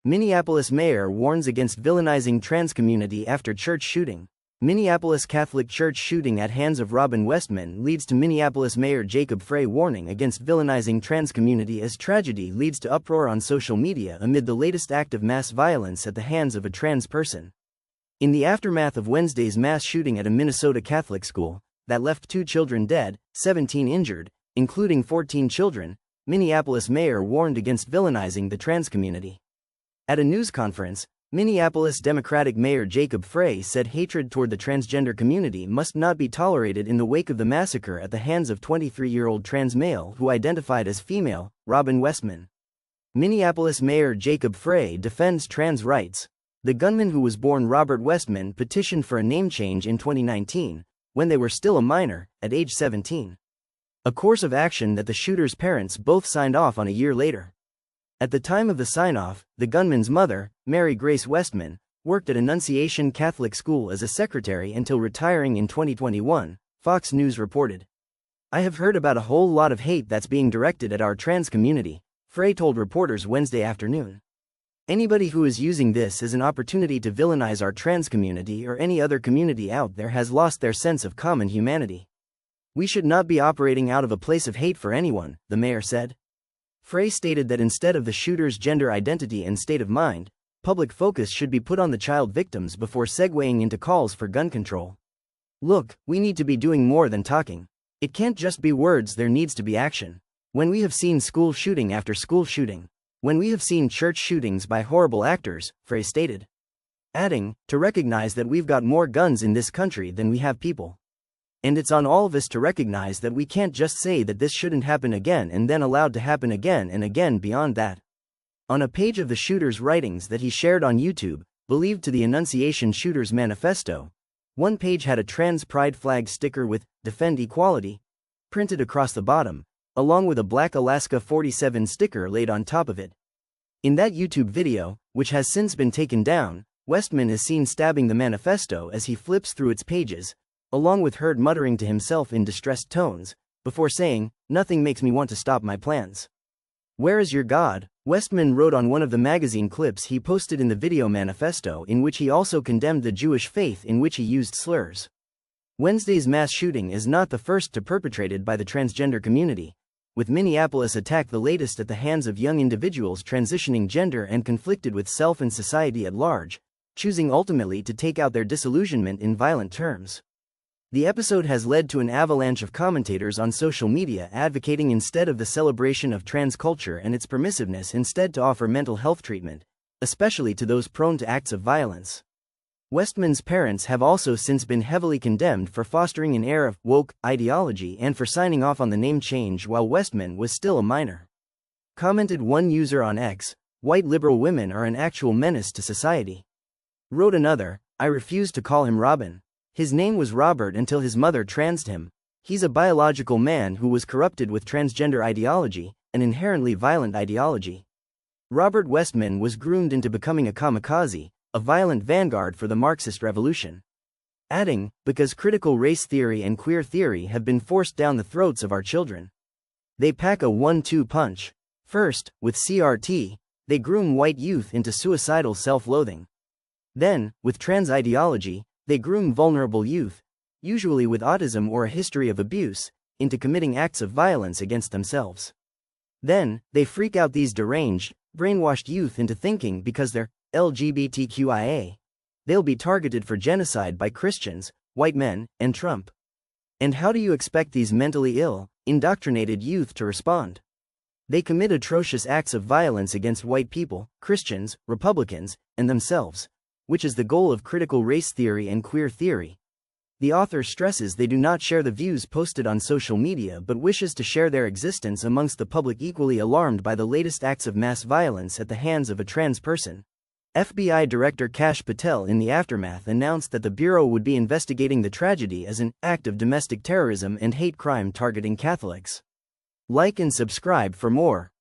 Minneapolis mayor warns against villainizing trans community after church shooting. Minneapolis Catholic church shooting at hands of Robin Westman leads to Minneapolis Mayor Jacob Frey warning against villainizing trans community as tragedy leads to uproar on social media amid the latest act of mass violence at the hands of a trans person. In the aftermath of Wednesday's mass shooting at a Minnesota Catholic school that left 2 children dead, 17 injured, including 14 children, Minneapolis mayor warned against villainizing the trans community. At a news conference, Minneapolis Democratic Mayor Jacob Frey said hatred toward the transgender community must not be tolerated in the wake of the massacre at the hands of 23-year-old trans male who identified as female, Robin Westman. Minneapolis Mayor Jacob Frey defends trans rights. The gunman who was born Robert Westman petitioned for a name change in 2019, when they were still a minor, at age 17. A course of action that the shooter's parents both signed off on a year later. At the time of the sign-off, the gunman's mother, Mary Grace Westman, worked at Annunciation Catholic School as a secretary until retiring in 2021, Fox News reported. "I have heard about a whole lot of hate that's being directed at our trans community," Frey told reporters Wednesday afternoon. "Anybody who is using this as an opportunity to villainize our trans community or any other community out there has lost their sense of common humanity. We should not be operating out of a place of hate for anyone," the mayor said. Frey stated that instead of the shooter's gender identity and state of mind, public focus should be put on the child victims before segueing into calls for gun control. "Look, we need to be doing more than talking. It can't just be words, there needs to be action. When we have seen school shooting after school shooting, when we have seen church shootings by horrible actors," Frey stated. Adding, "to recognize that we've got more guns in this country than we have people. And it's on all of us to recognize that we can't just say that this shouldn't happen again and then allow it to happen again and again beyond that." On a page of the shooter's writings that he shared on YouTube, believed to the Annunciation shooter's manifesto, one page had a trans pride flag sticker with "Defend Equality" printed across the bottom, along with a black Alaska 47 sticker laid on top of it. In that YouTube video, which has since been taken down, Westman is seen stabbing the manifesto as he flips through its pages, along with heard muttering to himself in distressed tones, before saying, "Nothing makes me want to stop my plans." "Where is your God?" Westman wrote on one of the magazine clips he posted in the video manifesto, in which he also condemned the Jewish faith in which he used slurs. Wednesday's mass shooting is not the first to perpetrated by the transgender community, with Minneapolis attack the latest at the hands of young individuals transitioning gender and conflicted with self and society at large, choosing ultimately to take out their disillusionment in violent terms. The episode has led to an avalanche of commentators on social media advocating instead of the celebration of trans culture and its permissiveness instead to offer mental health treatment, especially to those prone to acts of violence. Westman's parents have also since been heavily condemned for fostering an air of woke ideology and for signing off on the name change while Westman was still a minor. Commented one user on X, "White liberal women are an actual menace to society." Wrote another, "I refuse to call him Robin. His name was Robert until his mother transed him. He's a biological man who was corrupted with transgender ideology, an inherently violent ideology." Robert Westman was groomed into becoming a kamikaze, a violent vanguard for the Marxist revolution. Adding, "Because critical race theory and queer theory have been forced down the throats of our children. They pack a 1-2 punch. First, with CRT, they groom white youth into suicidal self-loathing. Then, with trans ideology, they groom vulnerable youth, usually with autism or a history of abuse, into committing acts of violence against themselves. Then, they freak out these deranged, brainwashed youth into thinking because they're LGBTQIA, they'll be targeted for genocide by Christians, white men, and Trump. And how do you expect these mentally ill, indoctrinated youth to respond? They commit atrocious acts of violence against white people, Christians, Republicans, and themselves, which is the goal of critical race theory and queer theory." The author stresses they do not share the views posted on social media but wishes to share their existence amongst the public equally alarmed by the latest acts of mass violence at the hands of a trans person. FBI Director Kash Patel in the aftermath announced that the Bureau would be investigating the tragedy as an act of domestic terrorism and hate crime targeting Catholics. Like and subscribe for more.